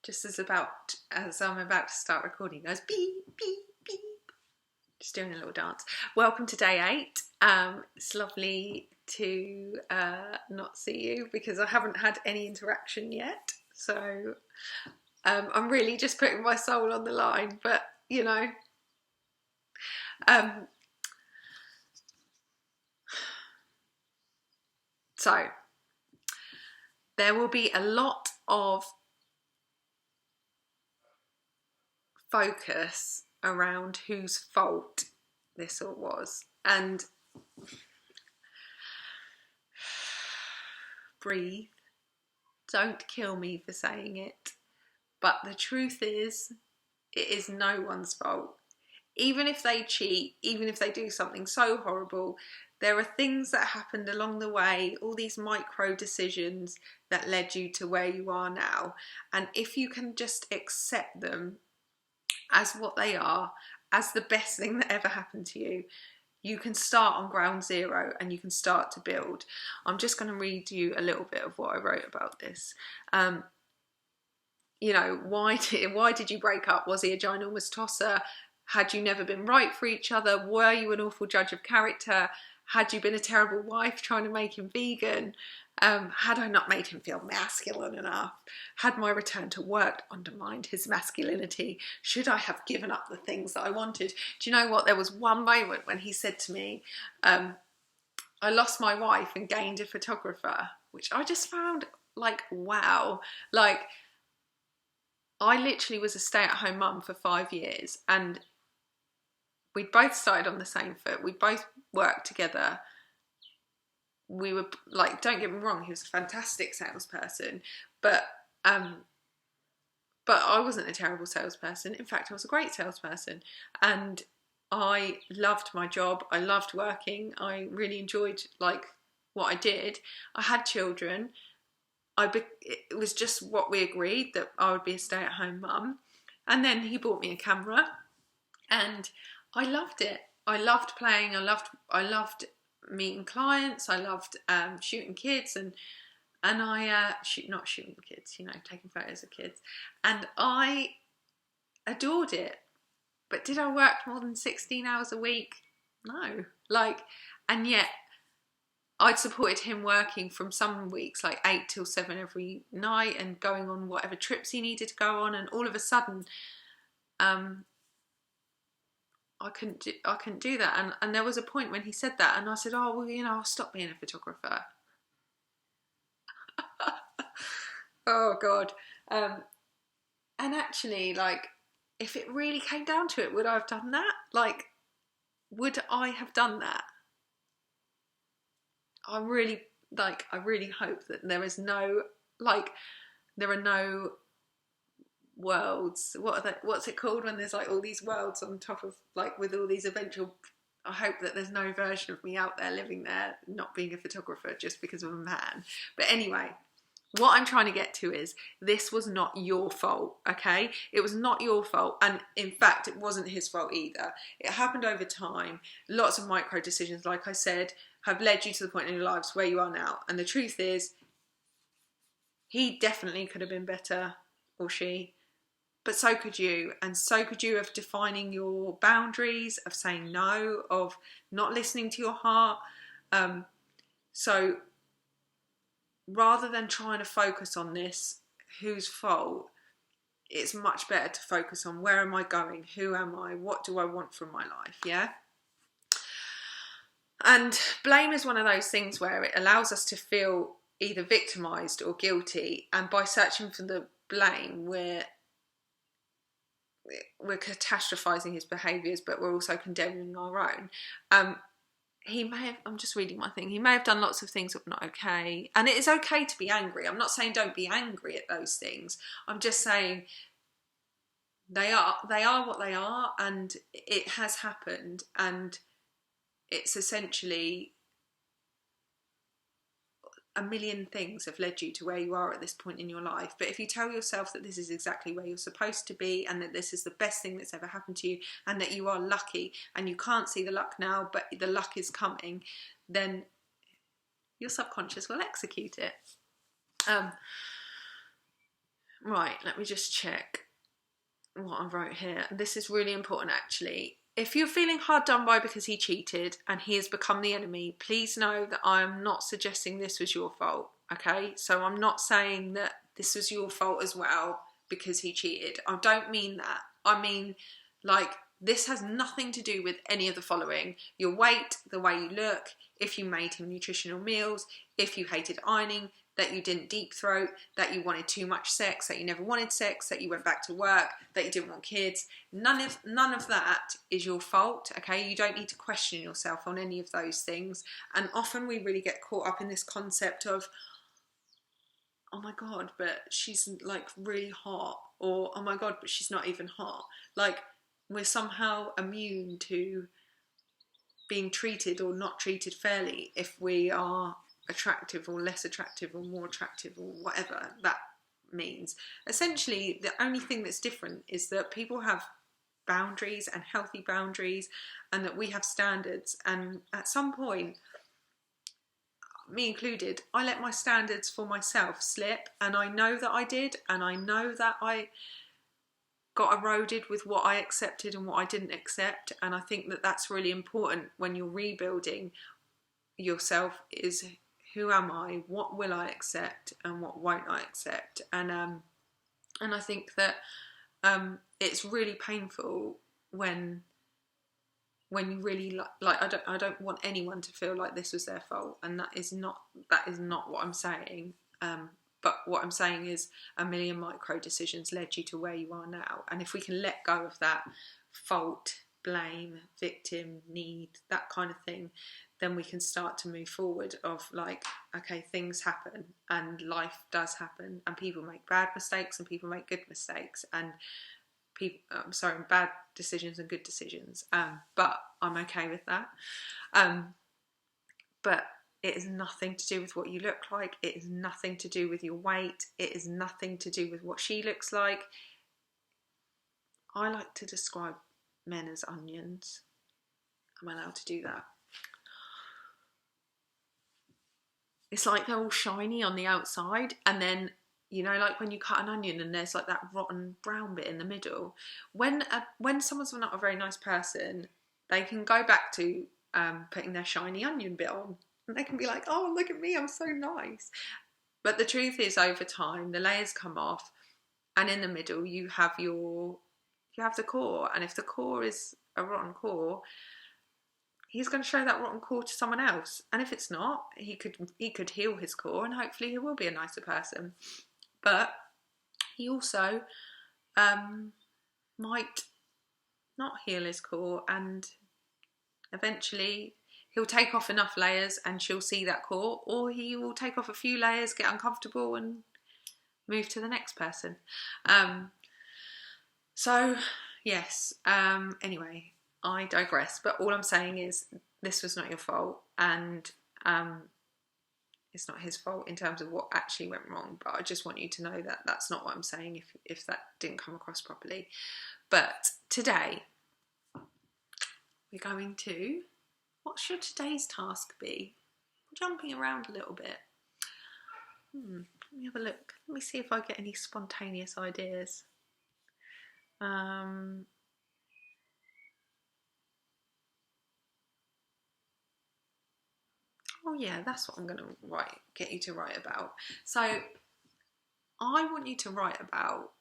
just as I'm about to start recording, it goes beep, beep, beep. Just doing a little dance. Welcome to day 8. It's lovely to not see you because I haven't had any interaction yet. So I'm really just putting my soul on the line, but you know. So there will be a lot of focus around whose fault this all was, and breathe. Don't kill me for saying it, but the truth is, it is no one's fault. Even if they cheat, even if they do something so horrible, there are things that happened along the way, all these micro decisions that led you to where you are now. And if you can just accept them as what they are, as the best thing that ever happened to you, you can start on ground zero and you can start to build. I'm just going to read you a little bit of what I wrote about this. You know, why did you break up? Was he a ginormous tosser? Had you never been right for each other? Were you an awful judge of character? Had you been a terrible wife trying to make him vegan? Had I not made him feel masculine enough? Had my return to work undermined his masculinity? Should I have given up the things that I wanted? Do you know what? There was one moment when he said to me, I lost my wife and gained a photographer, which I just found like, wow. Like, I literally was a stay-at-home mum for 5 years, and we both started on the same foot. We both worked together. We were like, don't get me wrong, he was a fantastic salesperson, but I wasn't a terrible salesperson. In fact, I was a great salesperson, and I loved my job. I loved working. I really enjoyed like what I did. I had children. It was just what we agreed, that I would be a stay-at-home mum. And then he bought me a camera, and I loved it. I loved playing. I loved meeting clients. I loved shooting kids, and I not shooting kids, you know, taking photos of kids, and I adored it. But did I work more than 16 hours a week? No. Like, and yet I'd supported him working from some weeks like 8 till 7 every night and going on whatever trips he needed to go on, and all of a sudden I couldn't do that, and there was a point when he said that, and I said, oh well, you know, I'll stop being a photographer. Oh God. And actually, like, if it really came down to it, would I have done that? Like, would I have done that? I really hope that there is no, like, there are no worlds. What's it called when there's like all these worlds on top of, like, with all these eventual, I hope that there's no version of me out there living there not being a photographer just because of a man. But anyway, what I'm trying to get to is, this was not your fault, okay? It was not your fault, and in fact it wasn't his fault either. It happened over time. Lots of micro decisions, like I said, have led you to the point in your lives where you are now, and the truth is, he definitely could have been better, or she, but so could you, and so could you, of defining your boundaries, of saying no, of not listening to your heart. So rather than trying to focus on this, whose fault, it's much better to focus on, where am I going? Who am I? What do I want from my life? Yeah? And blame is one of those things where it allows us to feel either victimised or guilty, and by searching for the blame, we're catastrophising his behaviours, but we're also condemning our own. He may have, I'm just reading my thing, he may have done lots of things that were not okay. And it is okay to be angry. I'm not saying don't be angry at those things. I'm just saying they are what they are, and it has happened, and it's essentially a million things have led you to where you are at this point in your life. But if you tell yourself that this is exactly where you're supposed to be, and that this is the best thing that's ever happened to you, and that you are lucky, and you can't see the luck now, but the luck is coming, then your subconscious will execute it. Right, let me just check what I wrote here. This is really important, actually. If you're feeling hard done by because he cheated and he has become the enemy, please know that I am not suggesting this was your fault, okay? So I'm not saying that this was your fault as well because he cheated. I don't mean that. I mean, like, this has nothing to do with any of the following: your weight, the way you look, if you made him nutritional meals, if you hated ironing, that you didn't deep throat, that you wanted too much sex, that you never wanted sex, that you went back to work, that you didn't want kids. None of that is your fault, okay? You don't need to question yourself on any of those things. And often we really get caught up in this concept of, oh my God, but she's like really hot, or oh my God, but she's not even hot. Like, we're somehow immune to being treated or not treated fairly if we are attractive or less attractive or more attractive or whatever that means. Essentially, the only thing that's different is that people have boundaries and healthy boundaries, and that we have standards. And at some point, me included, I let my standards for myself slip, and I know that I did, and I know that I got eroded with what I accepted and what I didn't accept. And I think that that's really important when you're rebuilding yourself, is who am I, what will I accept and what won't I accept. And I think that it's really painful when you really like I don't want anyone to feel like this was their fault, and that is not what I'm saying. But what I'm saying is, a million micro decisions led you to where you are now. And if we can let go of that fault, blame, victim, need, that kind of thing, then we can start to move forward of like, okay, things happen and life does happen, and people make bad mistakes and people make good mistakes, and people, bad decisions and good decisions. But I'm okay with that. But it is nothing to do with what you look like. It is nothing to do with your weight. It is nothing to do with what she looks like. I like to describe men as onions. I'm allowed to do that. It's like they're all shiny on the outside, and then, you know, like when you cut an onion and there's like that rotten brown bit in the middle. When someone's not a very nice person, they can go back to putting their shiny onion bit on, and they can be like, oh, look at me, I'm so nice. But the truth is, over time, the layers come off, and in the middle you have the core. And if the core is a rotten core, he's going to show that rotten core to someone else. And if it's not, he could heal his core, and hopefully he will be a nicer person. But he also might not heal his core, and eventually he'll take off enough layers and she'll see that core, or he will take off a few layers, get uncomfortable, and move to the next person. So yes, anyway, I digress, but all I'm saying is this was not your fault, and it's not his fault in terms of what actually went wrong. But I just want you to know that that's not what I'm saying, if that didn't come across properly. But today we're going to, what should today's task be? I'm jumping around a little bit. Let me have a look. Let me see if I get any spontaneous ideas. Oh yeah, that's what I'm going to get you to write about. So I want you to write about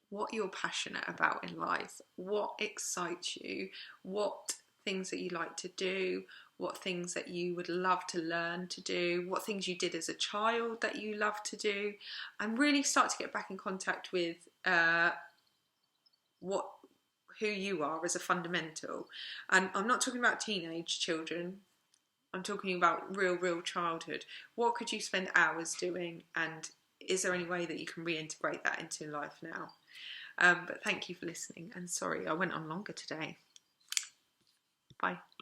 what you're passionate about in life, what excites you, what things that you like to do, what things that you would love to learn to do, what things you did as a child that you love to do, and really start to get back in contact with who you are as a fundamental. And I'm not talking about teenage children. I'm talking about real childhood. What could you spend hours doing, and is there any way that you can reintegrate that into life now? But thank you for listening, and sorry I went on longer today. Bye.